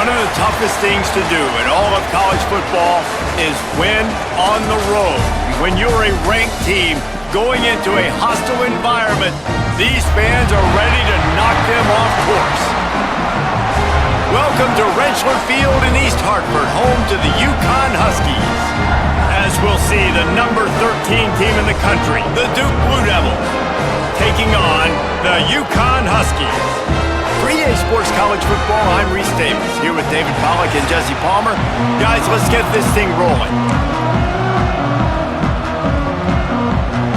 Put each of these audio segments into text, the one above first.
One of the toughest things to do in all of college football is win on the road. When you're a ranked team going into a hostile environment, these fans are ready to knock them off course. Welcome to Rentschler Field in East Hartford, home to the UConn Huskies. As we'll see, the number 13 team in the country, the Duke Blue Devils, taking on the UConn Huskies. For EA Sports College Football, I'm Reese Davis, here with David Pollack and Jesse Palmer. Guys, let's get this thing rolling.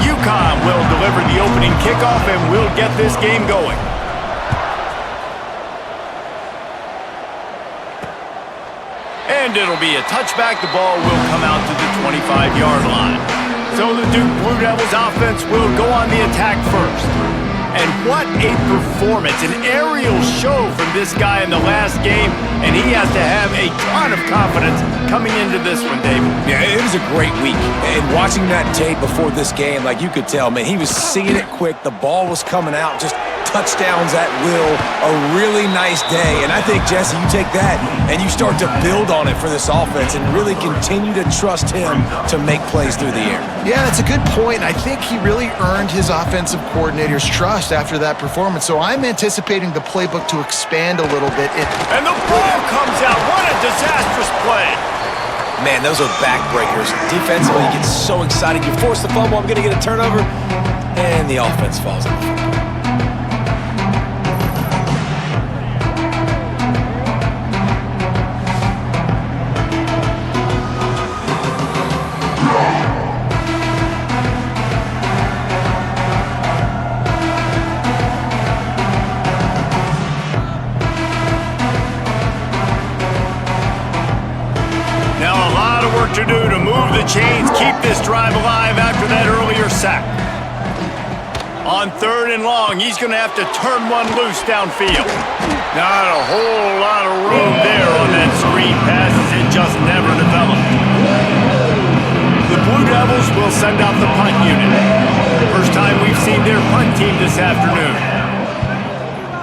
UConn will deliver the opening kickoff, and we'll get this game going. And it'll be a touchback. The ball will come out to the 25-yard line. So the Duke Blue Devils offense will go on the attack first. And what a performance, an aerial show from this guy in the last game, and he has to have a ton of confidence coming into this one, David. Yeah, it was a great week. And watching that tape before this game, like you could tell, man, he was seeing it quick. The ball was coming out, just touchdowns at will. A really nice day. And I think, Jesse, you take that and you start to build on it for this offense and really continue to trust him to make plays through the air. Yeah, that's a good point. I think he really earned his offensive coordinator's trust after that performance. So I'm anticipating the playbook to expand a little bit. And the ball comes out. What a disastrous play. Man, those are backbreakers. Defensively, you get so excited. You force the fumble, I'm going to get a turnover, and the offense falls off. To do to move the chains, keep this drive alive after that earlier sack. On 3rd and long, he's going to have to turn one loose downfield. Not a whole lot of room there on that screen pass as it just never developed. The Blue Devils will send out the punt unit. First time we've seen their punt team this afternoon.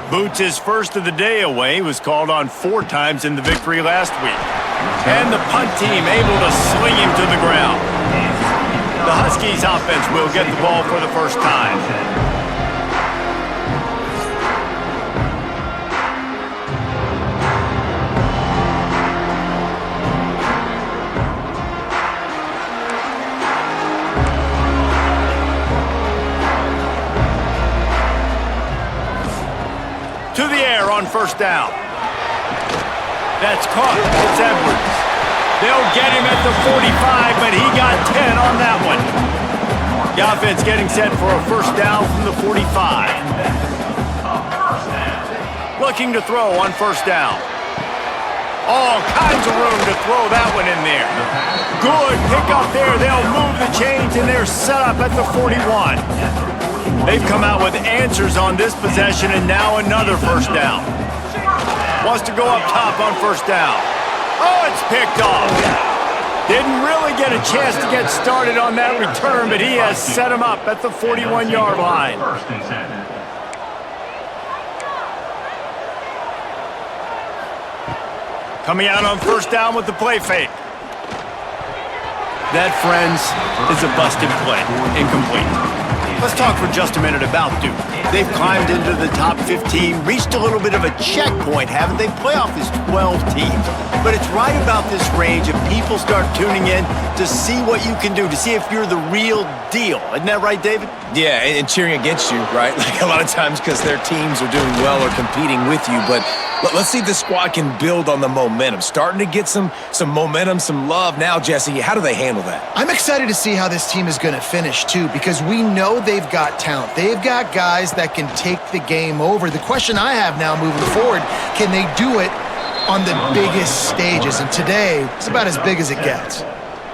Boots' first of the day away was called on 4 times in the victory last week. And the punt team able to sling him to the ground. The Huskies offense will get the ball for the first time. To the air on 1st down. That's caught. It's Edwards. They'll get him at the 45, but he got 10 on that one. The offense getting set for a 1st down from the 45. Looking to throw on 1st down. All kinds of room to throw that one in there. Good pick up there. They'll move the chains, and they're set up at the 41. They've come out with answers on this possession, and now another 1st down. Wants to go up top on 1st down. Oh, it's picked off. Didn't really get a chance to get started on that return, but he has set him up at the 41-yard line. Coming out on 1st down with the play fake. That, friends, is a busted play. Incomplete. Let's talk for just a minute about Duke. They've climbed into the top 15, reached a little bit of a checkpoint, haven't they? Playoff is 12 teams. But it's right about this range if people start tuning in to see what you can do, to see if you're the real deal. Isn't that right, David? Yeah, and cheering against you, right? Like a lot of times because their teams are doing well or competing with you. But let's see if the squad can build on the momentum. Starting to get some momentum, some love. Now, Jesse, how do they handle that? I'm excited to see how this team is going to finish, too, because we know they've got talent. They've got guys that can take the game over. The question I have now moving forward, can they do it on the biggest stages? And today, it's about as big as it gets.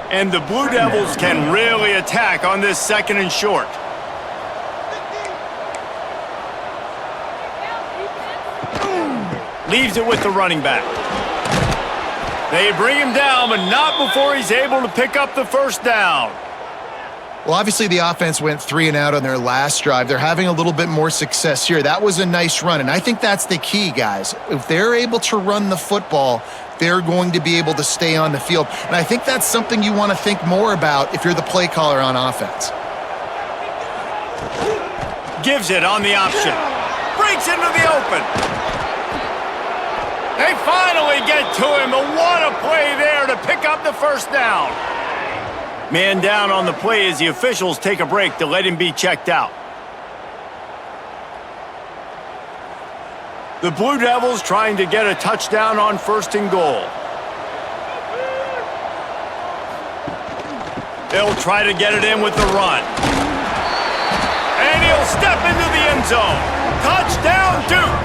And the Blue Devils can really attack on this 2nd and short. Leaves it with the running back. They bring him down, but not before he's able to pick up the 1st down. Well, obviously the offense went 3 and out on their last drive. They're having a little bit more success here. That was a nice run, and I think that's the key, guys. If they're able to run the football, they're going to be able to stay on the field. And I think that's something you want to think more about if you're the play caller on offense. Gives it on the option. Breaks into the open. They finally get to him, and what a play there to pick up the first down. Man down on the play as the officials take a break to let him be checked out. The Blue Devils trying to get a touchdown on 1st and goal. They'll try to get it in with the run. And he'll step into the end zone. Touchdown, Duke!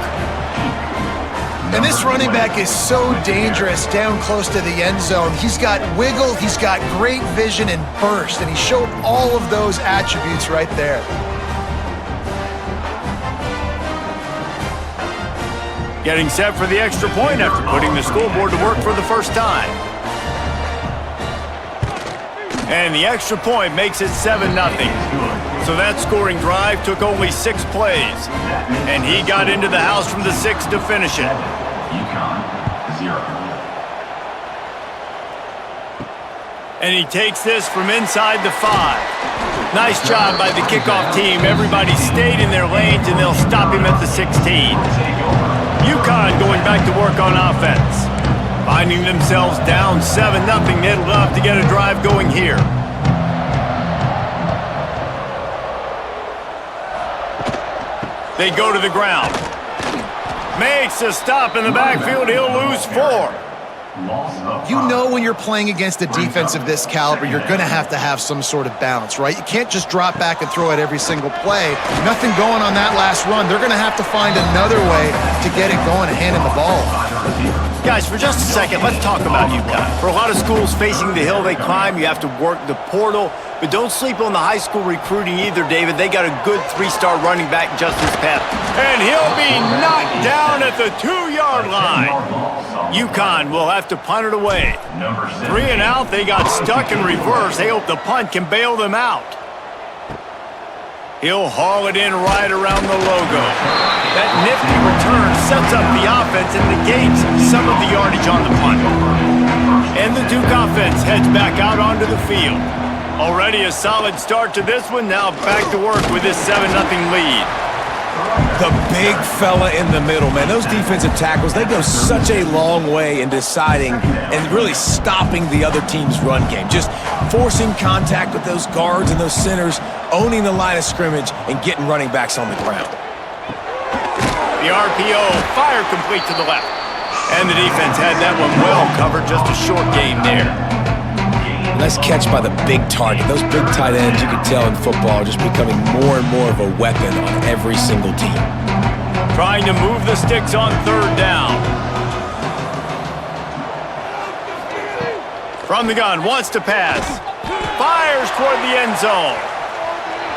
And this running back is so dangerous down close to the end zone. He's got wiggle, he's got great vision and burst, and he showed all of those attributes right there. Getting set for the extra point after putting the scoreboard to work for the first time. And the extra point makes it 7-0. So that scoring drive took only 6 plays. And he got into the house from the 6 to finish it. UConn, 0. And he takes this from inside the 5. Nice job by the kickoff team. Everybody stayed in their lanes, and they'll stop him at the 16. UConn going back to work on offense. Finding themselves down 7-0, they'd love to get a drive going here. They go to the ground. Makes a stop in the backfield. He'll lose 4. You know when you're playing against a defense of this caliber, you're going to have some sort of balance, right? You can't just drop back and throw it every single play. Nothing going on that last run. They're going to have to find another way to get it going and handing the ball off. Guys, for just a second, let's talk about UConn. For a lot of schools facing the hill they climb, you have to work the portal. But don't sleep on the high school recruiting either, David. They got a good 3-star running back, Justice Pep. And he'll be knocked down at the 2-yard line. UConn will have to punt it away. 3 and out, they got stuck in reverse. They hope the punt can bail them out. He'll haul it in right around the logo. That nifty return sets up the offense and negates some of the yardage on the punt. And the Duke offense heads back out onto the field. Already a solid start to this one. Now back to work with this 7-0 lead. The big fella in the middle, man. Those defensive tackles, they go such a long way in deciding and really stopping the other team's run game. Just forcing contact with those guards and those centers, owning the line of scrimmage, and getting running backs on the ground. The RPO, fire complete to the left. And the defense had that one well covered, just a short game there. Nice catch by the big target. Those big tight ends, you can tell in football, are just becoming more and more of a weapon on every single team. Trying to move the sticks on 3rd down. From the gun, wants to pass. Fires toward the end zone.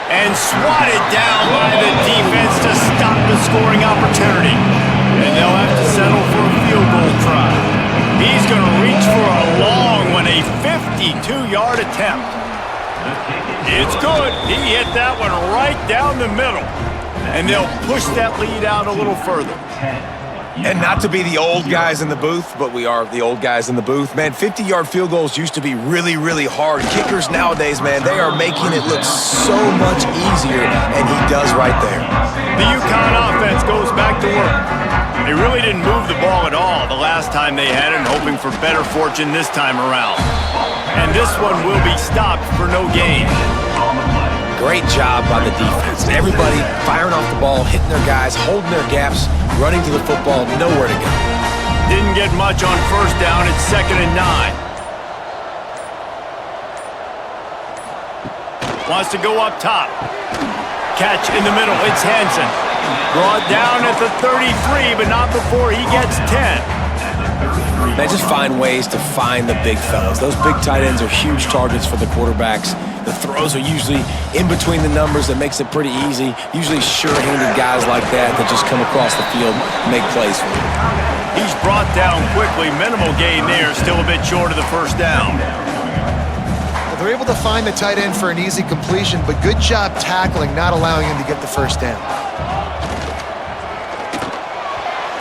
And swatted down by the defense to stop the scoring opportunity. And they'll have to settle for a field goal try. He's going to reach for a long one, a 52-yard attempt. It's good. He hit that one right down the middle. And they'll push that lead out a little further. And not to be the old guys in the booth, but we are the old guys in the booth. Man, 50-yard field goals used to be really, really hard. Kickers nowadays, man, they are making it look so much easier, and he does right there. The UConn offense goes back to work. They really didn't move the ball at all the last time they had it, and hoping for better fortune this time around. And this one will be stopped for no gain. Great job by the defense. Everybody firing off the ball, hitting their guys, holding their gaps, running to the football, nowhere to go. Didn't get much on 1st down. It's 2nd and 9. Wants to go up top. Catch in the middle. It's Hansen. Brought down at the 33, but not before he gets 10. Man, just find ways to find the big fellas. Those big tight ends are huge targets for the quarterbacks. The throws are usually in between the numbers. That makes it pretty easy. Usually sure-handed guys like that just come across the field and make plays for you. He's brought down quickly. Minimal gain there. Still a bit short of the 1st down. They're able to find the tight end for an easy completion, but good job tackling, not allowing him to get the first down.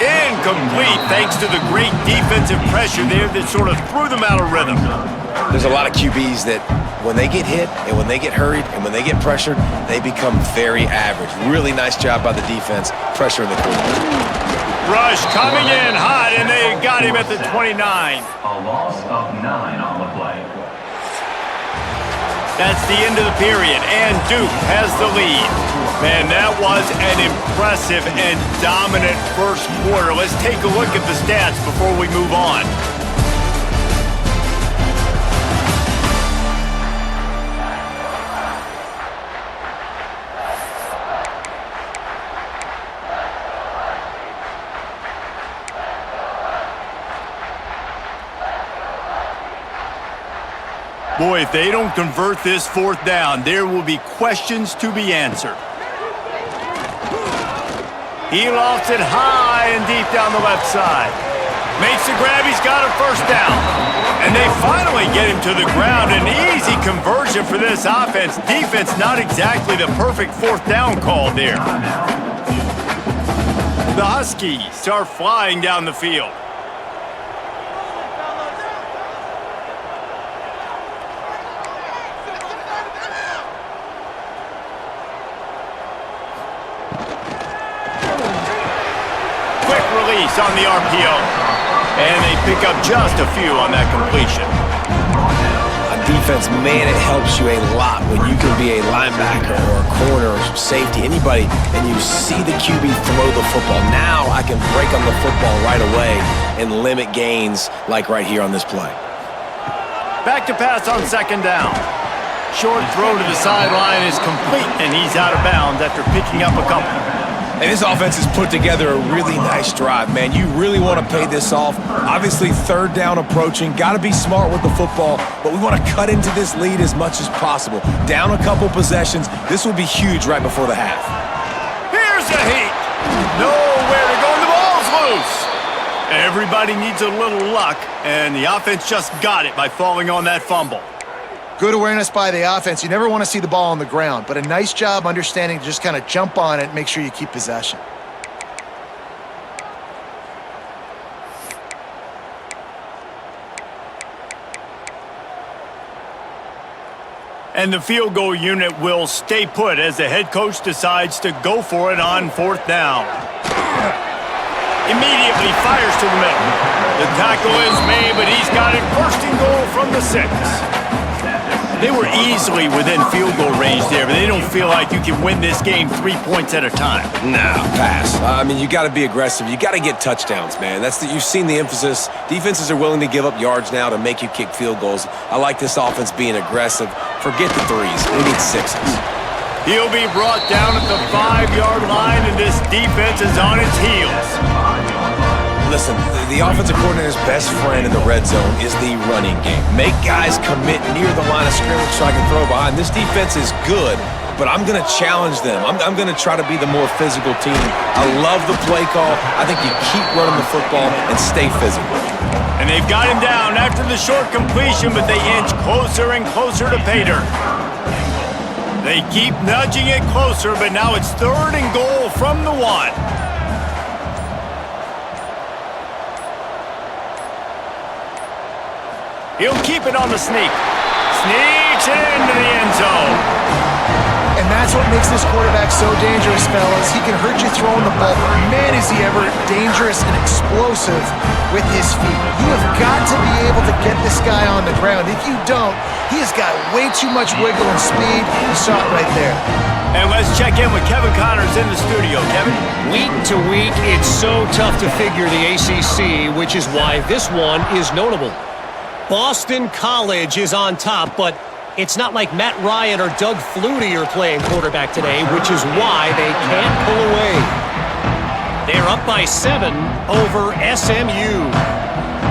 Incomplete, thanks to the great defensive pressure there that sort of threw them out of rhythm. There's a lot of QBs that when they get hit and when they get hurried and when they get pressured, they become very average. Really nice job by the defense, pressuring the quarterback. Rush coming in hot, and they got him at the 29. A loss of 9 on the play. That's the end of the period, and Duke has the lead. Man, that was an impressive and dominant first quarter. Let's take a look at the stats before we move on. Boy, if they don't convert this fourth down, there will be questions to be answered. He lofts it high and deep down the left side. Makes the grab, he's got a first down. And they finally get him to the ground. An easy conversion for this offense. Defense, not exactly the perfect fourth down call there. The Huskies are flying down the field. On the RPO, and they pick up just a few on that completion. On defense, man, it helps you a lot when you can be a linebacker or a corner or safety, anybody, and you see the QB throw the football. Now I can break on the football right away and limit gains like right here on this play. Back to pass on second down. Short throw to the sideline is complete, and he's out of bounds after picking up a couple. And this offense has put together a really nice drive, man. You really want to pay this off. Obviously, third down approaching. Got to be smart with the football, but we want to cut into this lead as much as possible. Down a couple possessions. This will be huge right before the half. Here's the heat. Nowhere to go, and the ball's loose. Everybody needs a little luck, and the offense just got it by falling on that fumble. Good awareness by the offense. You never want to see the ball on the ground, but a nice job understanding to just kind of jump on it and make sure you keep possession. And the field goal unit will stay put as the head coach decides to go for it on fourth down. Immediately fires to the middle. The tackle is made, but he's got it first and goal from the 6. They were easily within field goal range there, but they don't feel like you can win this game 3 points at a time. Nah, pass. I mean, you got to be aggressive. You got to get touchdowns, man. You've seen the emphasis. Defenses are willing to give up yards now to make you kick field goals. I like this offense being aggressive. Forget the 3s. We need 6s. He'll be brought down at the 5-yard line, and this defense is on its heels. Listen, the offensive coordinator's best friend in the red zone is the running game. Make guys commit near the line of scrimmage so I can throw behind. This defense is good, but I'm going to challenge them. I'm going to try to be the more physical team. I love the play call. I think you keep running the football and stay physical. And they've got him down after the short completion, but they inch closer and closer to pay dirt. They keep nudging it closer, but now it's third and goal from the 1. He'll keep it on the sneak. Sneaks into the end zone. And that's what makes this quarterback so dangerous, fellas. He can hurt you throwing the ball, but man, is he ever dangerous and explosive with his feet. You have got to be able to get this guy on the ground. If you don't, he has got way too much wiggle and speed. You saw it right there. And let's check in with Kevin Connors in the studio. Kevin? Week to week, it's so tough to figure the ACC, which is why this one is notable. Boston College is on top, but it's not like Matt Ryan or Doug Flutie are playing quarterback today, which is why they can't pull away. They're up by 7 over SMU.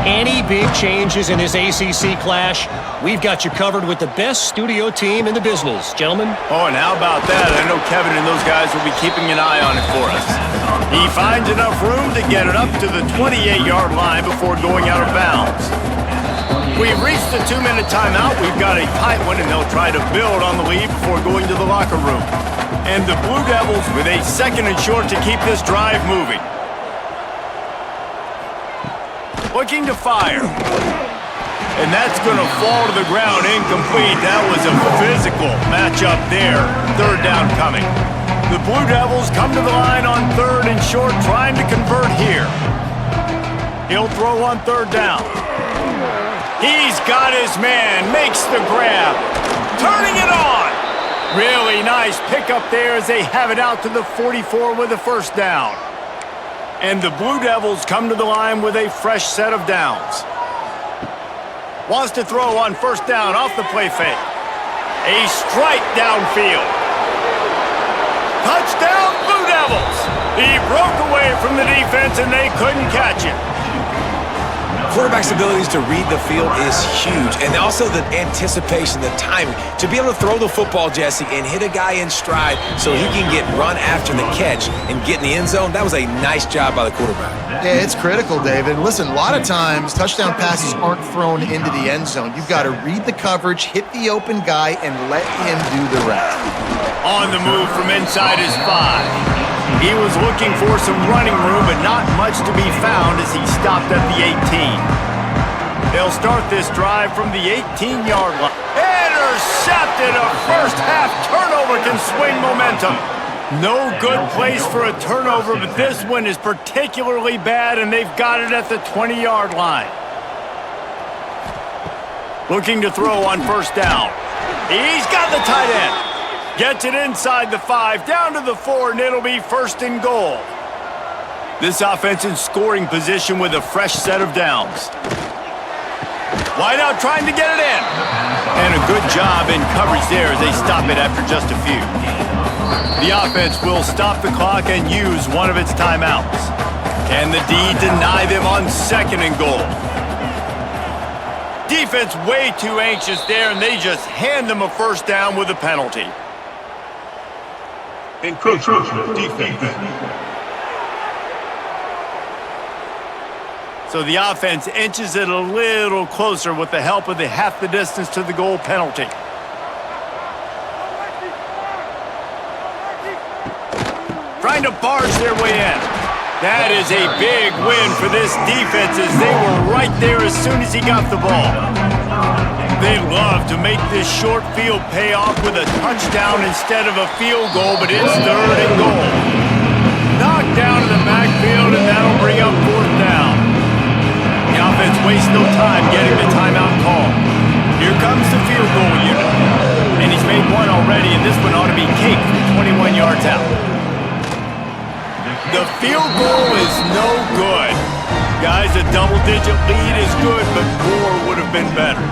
Any big changes in this ACC clash, we've got you covered with the best studio team in the business, gentlemen. Oh, and how about that? I know Kevin and those guys will be keeping an eye on it for us. He finds enough room to get it up to the 28-yard line before going out of bounds. We've reached the 2-minute timeout. We've got a tight one, and they'll try to build on the lead before going to the locker room. And the Blue Devils with a 2nd and short to keep this drive moving. Looking to fire. And that's going to fall to the ground incomplete. That was a physical matchup there. 3rd down coming. The Blue Devils come to the line on 3rd and short, trying to convert here. He'll throw on 3rd down. He's got his man, makes the grab, turning it on. Really nice pickup there as they have it out to the 44 with a 1st down. And the Blue Devils come to the line with a fresh set of downs. Wants to throw on 1st down off the play fake. A strike downfield. Touchdown, Blue Devils! He broke away from the defense and they couldn't catch it. Quarterback's abilities to read the field is huge, and also the anticipation, the timing. To be able to throw the football, Jesse, and hit a guy in stride so he can get run after the catch and get in the end zone, that was a nice job by the quarterback. Yeah, it's critical, David. Listen, a lot of times touchdown passes aren't thrown into the end zone. You've got to read the coverage, hit the open guy, and let him do the rest. On the move from inside his 5. He was looking for some running room, but not much to be found as he stopped at the 18. They'll start this drive from the 18-yard line. Intercepted! A first-half turnover can swing momentum. No good place for a turnover, but this one is particularly bad, and they've got it at the 20-yard line. Looking to throw on 1st down. He's got the tight end. Gets it inside the 5, down to the 4, and it'll be 1st and goal. This offense in scoring position with a fresh set of downs. Wide out trying to get it in. And a good job in coverage there as they stop it after just a few. The offense will stop the clock and use one of its timeouts. Can the D deny them on 2nd and goal? Defense way too anxious there, and they just hand them a 1st down with a penalty. Encroachment defense. So the offense inches it a little closer with the help of the half the distance to the goal penalty. Trying to barge their way in. That is a big win for this defense as they were right there as soon as he got the ball. They love to make this short field pay off with a touchdown instead of a field goal, but it's 3rd and goal. Knocked down in the backfield, and that'll bring up 4th down. The offense wastes no time getting the timeout call. Here comes the field goal unit. And he's made one already, and this one ought to be cake from 21 yards out. The field goal is no good. Guys, a double-digit lead is good, but more would have been better.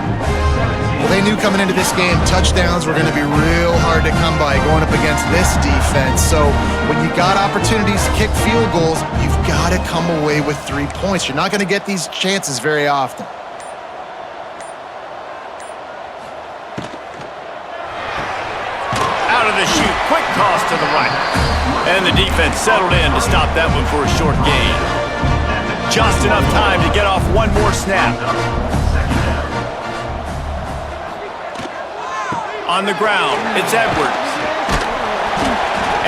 Well, they knew coming into this game touchdowns were going to be real hard to come by going up against this defense. So when you got opportunities to kick field goals, you've got to come away with 3 points. You're not going to get these chances very often. Out of the chute, quick toss to the right. And the defense settled in to stop that one for a short gain. Just enough time to get off one more snap. On the ground, it's Edwards.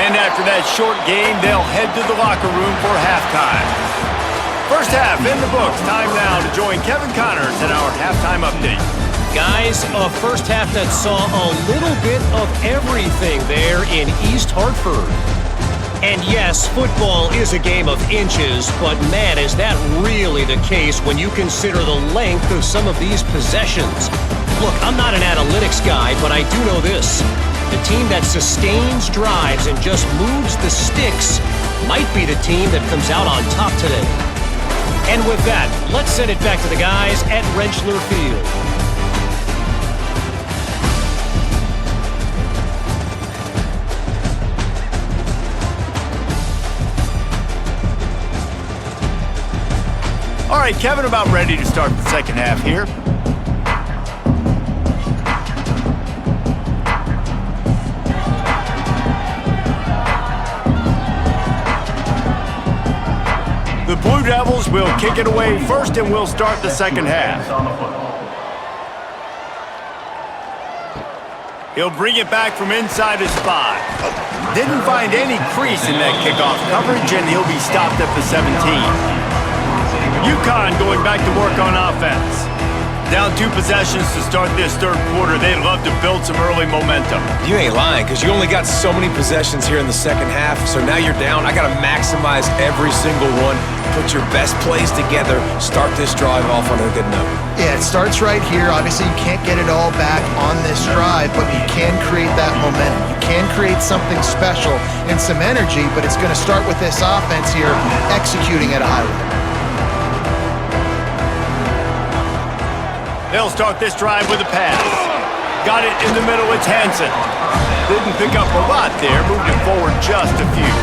And after that short game, they'll head to the locker room for halftime. First half in the books. Time now to join Kevin Connors in our halftime update. Guys, a first half that saw a little bit of everything there in East Hartford. And yes, football is a game of inches, but man, is that really the case when you consider the length of some of these possessions. Look, I'm not an analytics guy, but I do know this. The team that sustains drives and just moves the sticks might be the team that comes out on top today. And with that, let's send it back to the guys at Rentschler Field. All right, Kevin, about ready to start the second half here. The Blue Devils will kick it away first, and we'll start the second half. He'll bring it back from inside his 5. Didn't find any crease in that kickoff coverage, and he'll be stopped at the 17. UConn going back to work on offense. Down 2 possessions to start this third quarter. They'd love to build some early momentum. You ain't lying, because you only got so many possessions here in the second half, so now you're down. I got to maximize every single one. Put your best plays together. Start this drive off on a good note. Yeah, it starts right here. Obviously, you can't get it all back on this drive, but you can create that momentum. You can create something special and some energy, but it's going to start with this offense here executing at a high level. They'll start this drive with a pass. Got it in the middle, it's Hansen. Didn't pick up a lot there, moved it forward just a few.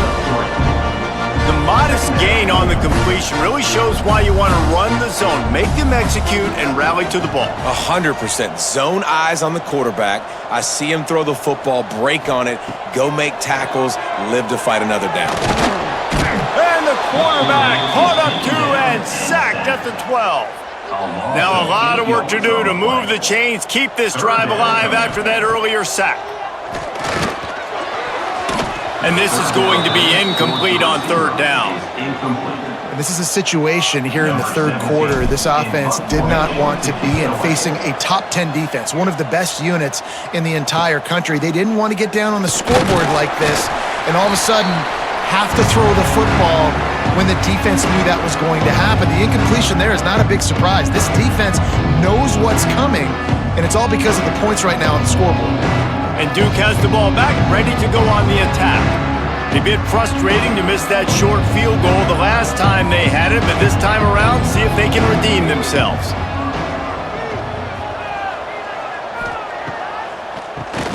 The modest gain on the completion really shows why you want to run the zone. Make them execute and rally to the ball. 100%. Zone eyes on the quarterback. I see him throw the football, break on it, go make tackles, live to fight another down. And the quarterback caught up 2 and sacked at the 12. Now a lot of work to do to move the chains, keep this drive alive after that earlier sack. And this is going to be incomplete on third down. And this is a situation here in the third quarter this offense did not want to be in, facing a top 10 defense, one of the best units in the entire country. They didn't want to get down on the scoreboard like this and all of a sudden have to throw the football when the defense knew that was going to happen. The incompletion there is not a big surprise. This defense knows what's coming, and it's all because of the points right now on the scoreboard. And Duke has the ball back, ready to go on the attack. A bit frustrating to miss that short field goal the last time they had it, but this time around, see if they can redeem themselves.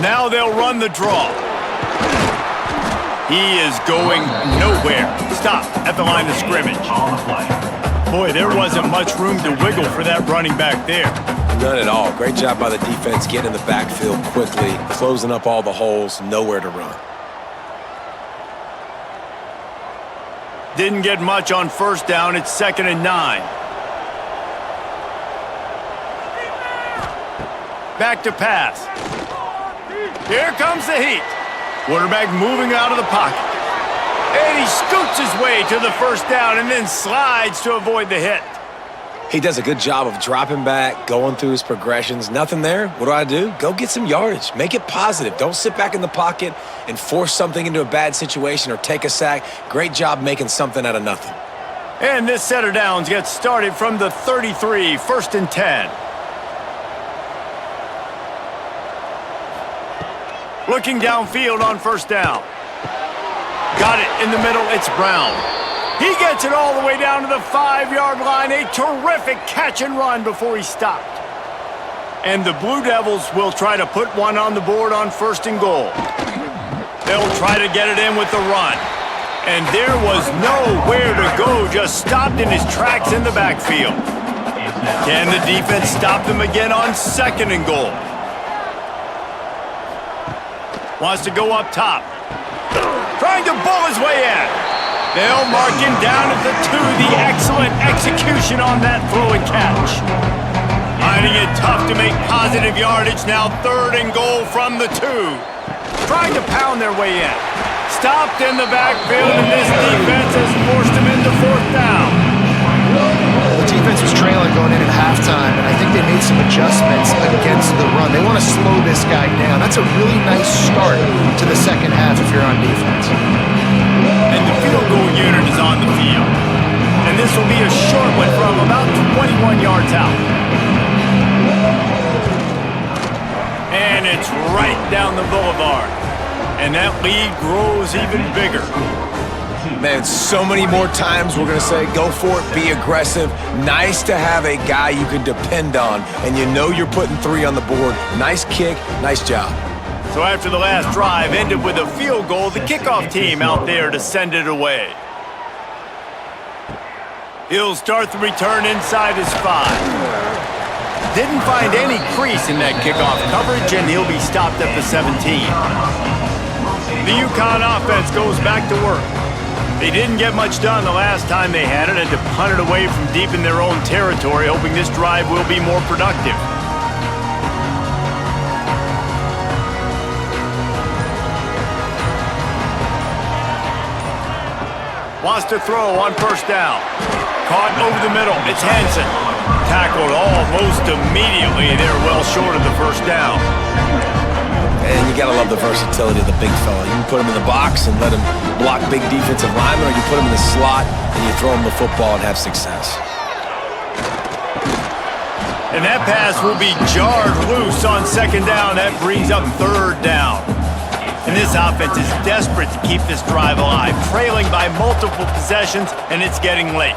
Now they'll run the draw. He is going nowhere. Stopped at the line of scrimmage. Boy, there wasn't much room to wiggle for that running back there. None at all. Great job by the defense getting in the backfield quickly, closing up all the holes, nowhere to run. Didn't get much on first down. It's 2nd and 9. Back to pass. Here comes the heat. Quarterback moving out of the pocket. And he scoots his way to the first down and then slides to avoid the hit. He does a good job of dropping back, going through his progressions. Nothing there. What do? Go get some yardage. Make it positive. Don't sit back in the pocket and force something into a bad situation or take a sack. Great job making something out of nothing. And this set of downs gets started from the 33, 1st and 10. Looking downfield on first down. Got it in the middle, it's Brown. He gets it all the way down to the 5-yard line. A terrific catch and run before he stopped. And the Blue Devils will try to put one on the board on 1st and goal. They'll try to get it in with the run. And there was nowhere to go, just stopped in his tracks in the backfield. Can the defense stop them again on 2nd and goal? Wants to go up top. Trying to bull his way in. They'll mark him down at the 2. The excellent execution on that throw and catch. Finding it tough to make positive yardage. Now 3rd and goal from the 2. Trying to pound their way in. Stopped in the backfield, and this defense has forced him into 4th down. The defense was trailing going in at halftime, and I think they made some adjustments against the run. They want to slow this guy down. That's a really nice start to the second half if you're on defense. And the field goal unit is on the field. And this will be a short one from about 21 yards out. And it's right down the boulevard. And that lead grows even bigger. Man, so many more times we're going to say, go for it, be aggressive. Nice to have a guy you can depend on, and you know you're putting 3 on the board. Nice kick, nice job. So after the last drive ended with a field goal, the kickoff team out there to send it away. He'll start the return inside his 5. Didn't find any crease in that kickoff coverage, and he'll be stopped at the 17. The UConn offense goes back to work. They didn't get much done the last time they had it and to punt it away from deep in their own territory, hoping this drive will be more productive. Wants to throw on first down. Caught over the middle. It's Hansen. Tackled almost immediately. They're well short of the first down. And you got to love the versatility of the big fella. You can put him in the box and let him block big defensive linemen, or you put him in the slot and you throw him the football and have success. And that pass will be jarred loose on second down. That brings up third down. And this offense is desperate to keep this drive alive, trailing by multiple possessions, and it's getting late.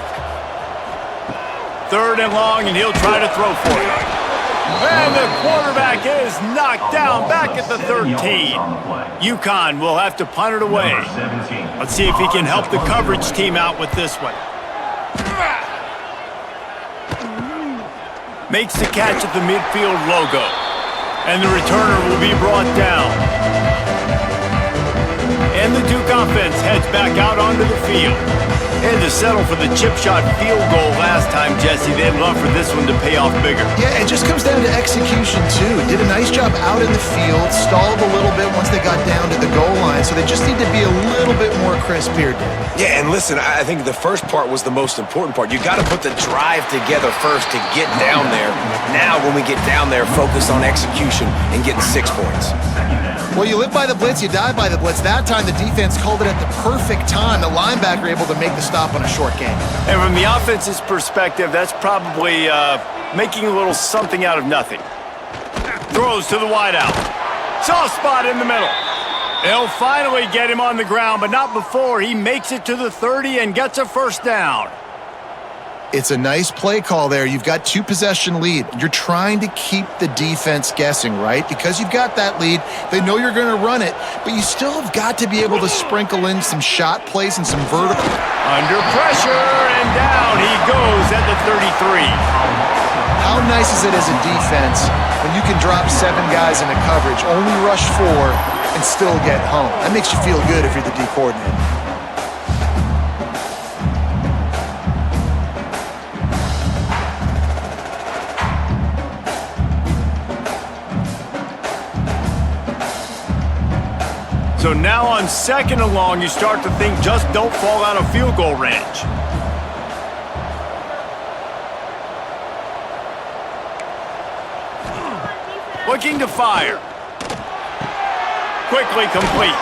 Third and long, and he'll try to throw for it. And the quarterback is knocked down back at the 13. UConn will have to punt it away. Let's see if he can help the coverage team out with this one. Makes the catch at the midfield logo. And the returner will be brought down. And the Duke offense heads back out onto the field. Had to settle for the chip shot field goal last time, Jesse. They'd love for this one to pay off bigger. Yeah, it just comes down to execution, too. Did a nice job out in the field, stalled a little bit once they got down to the goal line, so they just need to be a little bit more crisp here, David. Yeah, and listen, I think the first part was the most important part. You got to put the drive together first to get down there. Now, when we get down there, focus on execution and getting 6 points. Well, you live by the blitz, you die by the blitz. That time, the defense called it at the perfect time. The linebacker able to make the stop on a short game. And from the offense's perspective, that's probably making a little something out of nothing. Throws to the wideout. Soft spot in the middle. They'll finally get him on the ground, but not before he makes it to the 30 and gets a first down. It's a nice play call there. You've got 2-possession lead. You're trying to keep the defense guessing, right? Because you've got that lead, they know you're going to run it, but you still have got to be able to sprinkle in some shot plays and some vertical. Under pressure, and down he goes at the 33. How nice is it as a defense when you can drop 7 guys into coverage, only rush 4, and still get home? That makes you feel good if you're the D coordinator. So now on second and long, you start to think just don't fall out of field goal range. Looking to fire. Quickly complete.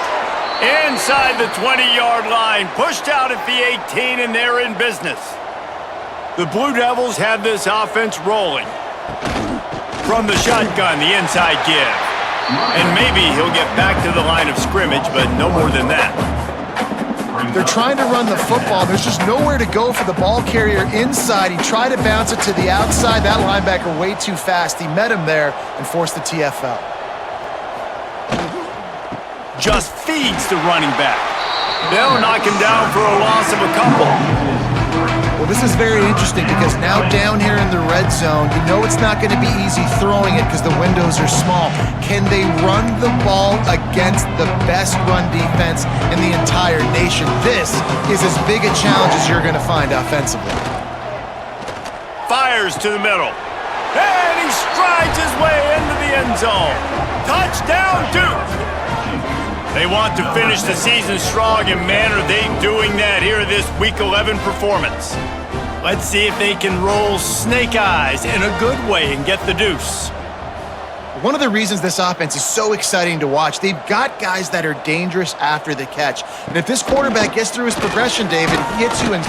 Inside the 20-yard line, pushed out at the 18, and they're in business. The Blue Devils have this offense rolling. From the shotgun, the inside give. And maybe he'll get back to the line of scrimmage, but no more than that. They're trying to run the football. There's just nowhere to go for the ball carrier inside. He tried to bounce it to the outside. That linebacker way too fast. He met him there and forced the TFL. Just feeds the running back. They'll knock him down for a loss of a couple. Well, this is very interesting because now down here in the red zone, you know it's not going to be easy throwing it because the windows are small. Can they run the ball against the best run defense in the entire nation? This is as big a challenge as you're going to find offensively. Fires to the middle. And he strides his way into the end zone. Touchdown, Duke! They want to finish the season strong, and man, are they doing that here in this Week 11 performance. Let's see if they can roll snake eyes in a good way and get the deuce. One of the reasons this offense is so exciting to watch, they've got guys that are dangerous after the catch. And if this quarterback gets through his progression, David, he hits you in.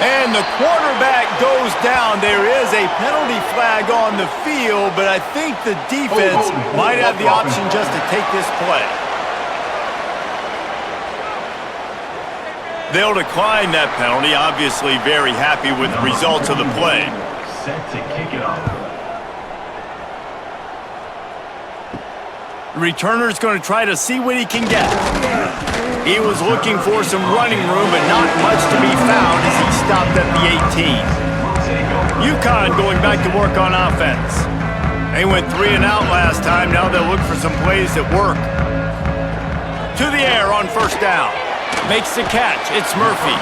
And the quarterback goes down. There is a penalty flag on the field, but I think the defense might have the option just to take this play. They'll decline that penalty, obviously very happy with the results of the play. Set to kick it off. The returner's going to try to see what he can get. He was looking for some running room, but not much to be found as he stopped at the 18. UConn going back to work on offense. They went 3 and out last time. Now they'll look for some plays that work. To the air on first down. Makes the catch. It's Murphy.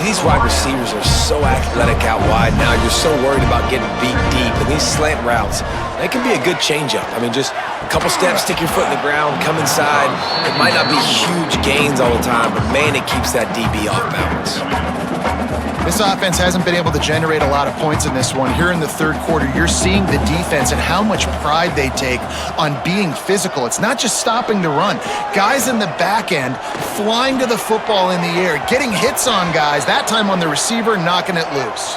These wide receivers are so athletic out wide now. You're so worried about getting beat deep. And these slant routes, they can be a good changeup. I mean, just Couple steps, stick your foot in the ground, come inside. It might not be huge gains all the time, but man, it keeps that DB off balance. This offense hasn't been able to generate a lot of points in this one. Here in the third quarter, you're seeing the defense and how much pride they take on being physical. It's not just stopping the run. Guys in the back end flying to the football in the air, getting hits on guys, that time on the receiver, knocking it loose.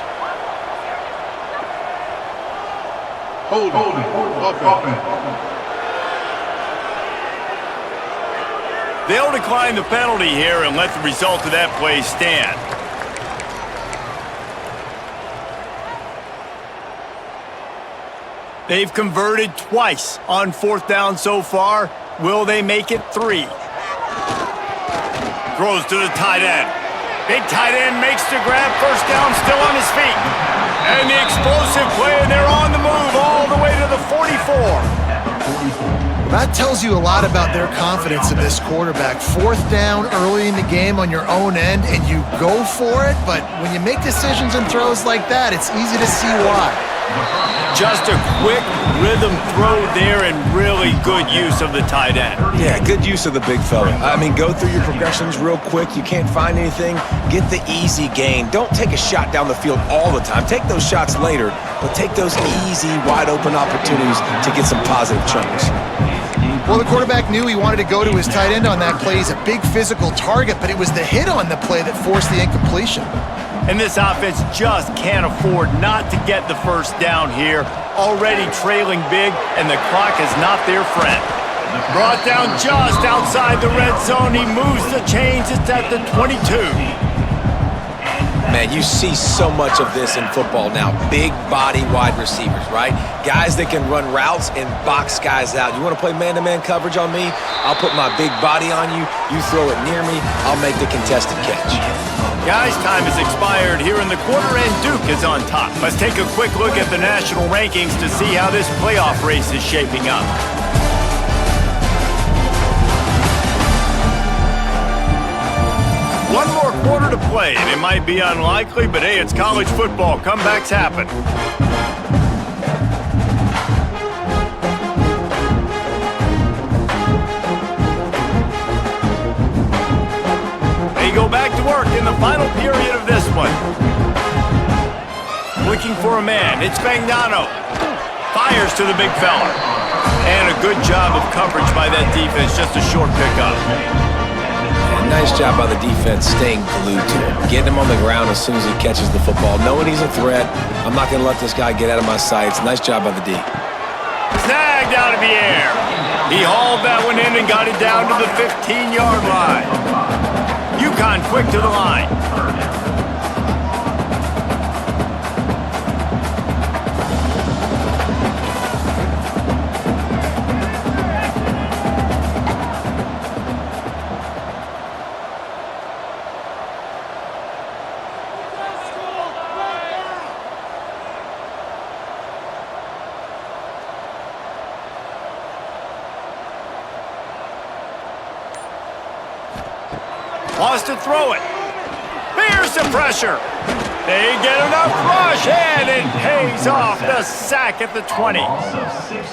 Hold offense. They'll decline the penalty here and let the result of that play stand. They've converted twice on fourth down so far. Will they make it 3? Throws to the tight end. Big tight end makes the grab. First down, still on his feet. And the explosive play, and they're on the move all the way to the 44. That tells you a lot about their confidence in this quarterback. Fourth down early in the game on your own end, and you go for it, but when you make decisions and throws like that, it's easy to see why. Just a quick rhythm throw there and really good use of the tight end. Yeah, good use of the big fella. I mean, go through your progressions real quick. You can't find anything, get the easy gain. Don't take a shot down the field all the time. Take those shots later, but take those easy, wide-open opportunities to get some positive chunks. Well, the quarterback knew he wanted to go to his tight end on that play. He's a big physical target, but it was the hit on the play that forced the incompletion. And this offense just can't afford not to get the first down here. Already trailing big, and the clock is not their friend. Brought down just outside the red zone. He moves the chains. It's at the 22. Man, you see so much of this in football now. Big body wide receivers, right? Guys that can run routes and box guys out. You want to play man-to-man coverage on me? I'll put my big body on you. You throw it near me, I'll make the contested catch. Guys, time has expired here in the quarter, and Duke is on top. Let's take a quick look at the national rankings to see how this playoff race is shaping up. One more quarter to play, and it might be unlikely, but hey, it's college football. Comebacks happen. They go back to work in the final period of this one. Looking for a man. It's Spagnano. Fires to the big fella. And a good job of coverage by that defense. Just a short pickup. Nice job by the defense staying glued to him. Getting him on the ground as soon as he catches the football. Knowing he's a threat, I'm not going to let this guy get out of my sights. Nice job by the D. Snagged out of the air. He hauled that one in and got it down to the 15-yard line. UConn quick to the line. Wants to throw it. Here's the pressure. They get enough rush, and it pays off the sack at the 20.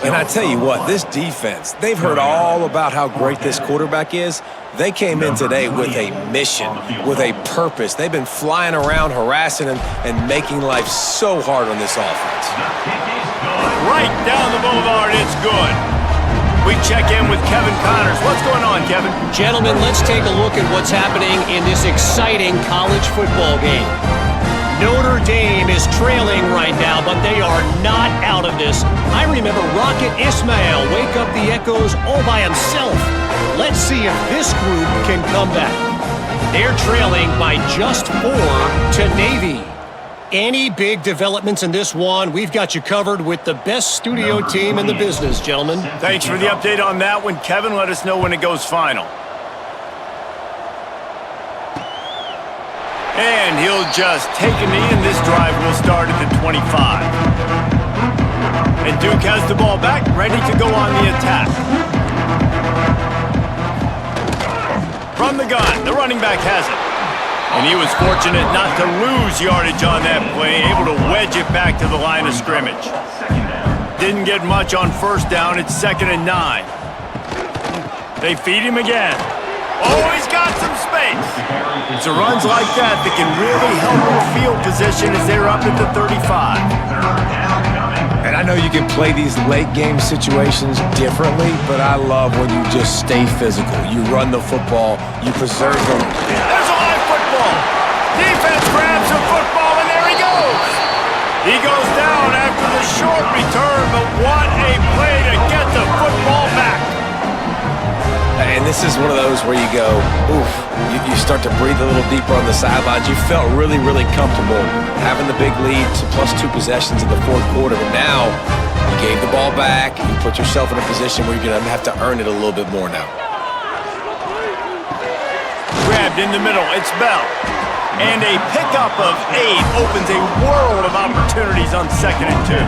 And I tell you what, this defense, they've heard all about how great this quarterback is. They came in today with a mission, with a purpose. They've been flying around, harassing him, and making life so hard on this offense. Right down the boulevard, it's good. We check in with Kevin Connors. What's going on, Kevin? Gentlemen, let's take a look at what's happening in this exciting college football game. Notre Dame is trailing right now, but they are not out of this. I remember Rocket Ismail wake up the echoes all by himself. Let's see if this group can come back. They're trailing by just 4 to Navy. Any big developments in this one, we've got you covered with the best studio team in the business, gentlemen. Thanks for the update on that one, Kevin. Let us know when it goes final. And he'll just take a knee, and this drive will start at the 25. And Duke has the ball back, ready to go on the attack. From the gun, the running back has it. And he was fortunate not to lose yardage on that play, able to wedge it back to the line of scrimmage. Didn't get much on first down. It's 2nd and 9. They feed him again. Oh, he's got some space. It's the runs like that that can really help with field position as they're up at the 35. And I know you can play these late game situations differently, but I love when you just stay physical. You run the football, you preserve them. There's a live football. Defense grabs the football, and there he goes. He goes down after the short return, but what a play to get the football back. And this is one of those where you go, oof, you start to breathe a little deeper on the sidelines. You felt really, really comfortable having the big lead to +2 possessions in the fourth quarter. But now you gave the ball back. You put yourself in a position where you're going to have to earn it a little bit more now. Grabbed in the middle. It's Bell. And a pickup of 8 opens a world of opportunities on 2nd and 2.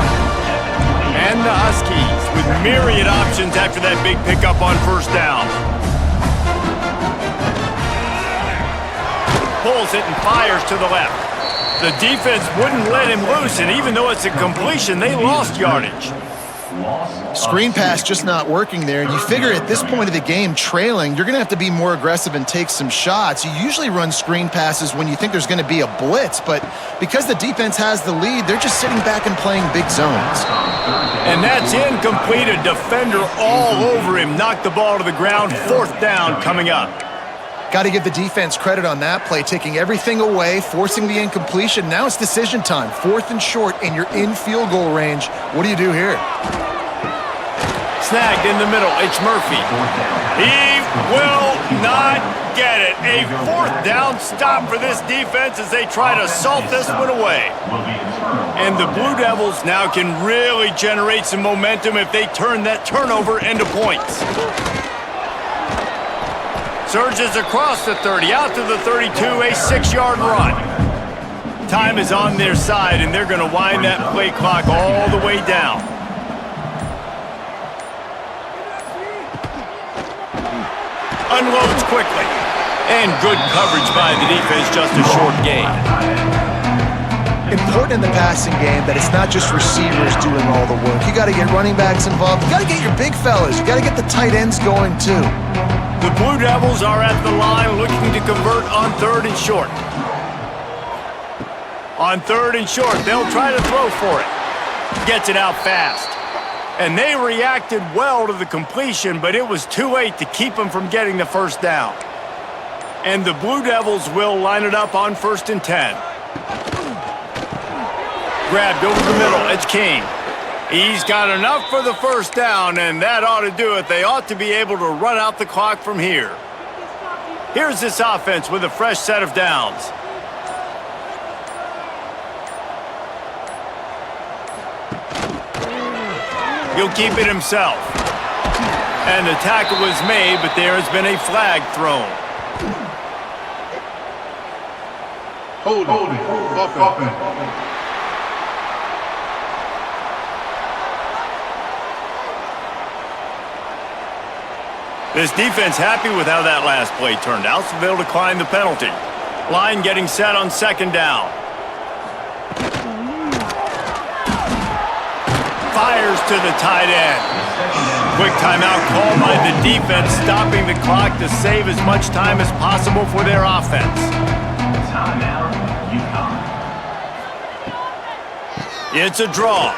And the Huskies with myriad options after that big pickup on first down. Pulls it and fires to the left. The defense wouldn't let him loose, and even though it's a completion, they lost yardage. Screen pass just not working there. And you figure at this point of the game, trailing, you're going to have to be more aggressive and take some shots. You usually run screen passes when you think there's going to be a blitz, but because the defense has the lead, they're just sitting back and playing big zones. And that's incomplete. A defender all over him. Knocked the ball to the ground. 4th down coming up. Got to give the defense credit on that play, taking everything away, forcing the incompletion. Now it's decision time. 4th and short, and you're in field goal range. What do you do here? Snagged in the middle. It's Murphy. He will not get it. A 4th down stop for this defense as they try to salt this one away. And the Blue Devils now can really generate some momentum if they turn that turnover into points. Surges across the 30, out to the 32, a 6-yard run. Time is on their side, and they're going to wind that play clock all the way down. Unloads quickly. And good coverage by the defense, just a short gain. Important in the passing game that it's not just receivers doing all the work. You got to get running backs involved. You got to get your big fellas. You got to get the tight ends going too. The Blue Devils are at the line looking to convert on 3rd and short. On 3rd and short, they'll try to throw for it. Gets it out fast. And they reacted well to the completion, but it was too late to keep them from getting the first down. And the Blue Devils will line it up on 1st and 10. Grabbed over the middle. It's King. He's got enough for the first down, and that ought to do it. They ought to be able to run out the clock from here. Here's this offense with a fresh set of downs. He'll keep it himself. And the tackle was made, but there has been a flag thrown. Holding. Offense. This defense happy with how that last play turned out, so they'll decline the penalty. Line getting set on 2nd down. Fires to the tight end. Quick timeout called by the defense, stopping the clock to save as much time as possible for their offense. Timeout, UConn. It's a draw.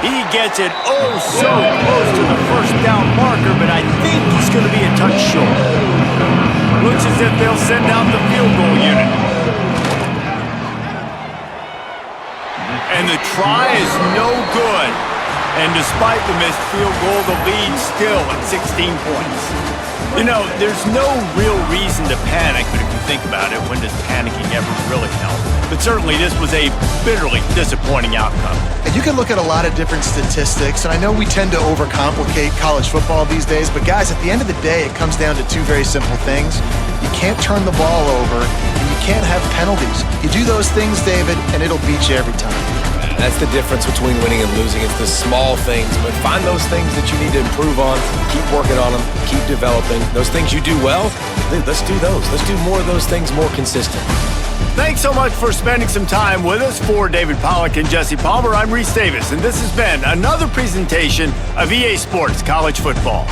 He gets it oh so close to the first down marker, but I think he's going to be a touch short. Looks as if they'll send out the field goal unit. And the try is no good. And despite the missed field goal, the lead still at 16 points. You know, there's no real reason to panic, but if you think about it, when does panicking ever really help? But certainly this was a bitterly disappointing outcome. And you can look at a lot of different statistics, and I know we tend to overcomplicate college football these days, but guys, at the end of the day, it comes down to 2 very simple things. You can't turn the ball over, and you can't have penalties. You do those things, David, and it'll beat you every time. That's the difference between winning and losing. It's the small things, but find those things that you need to improve on, keep working on them, keep developing. Those things you do well, let's do those. Let's do more of those things more consistent. Thanks so much for spending some time with us. For David Pollack and Jesse Palmer, I'm Reese Davis, and this has been another presentation of EA Sports College Football.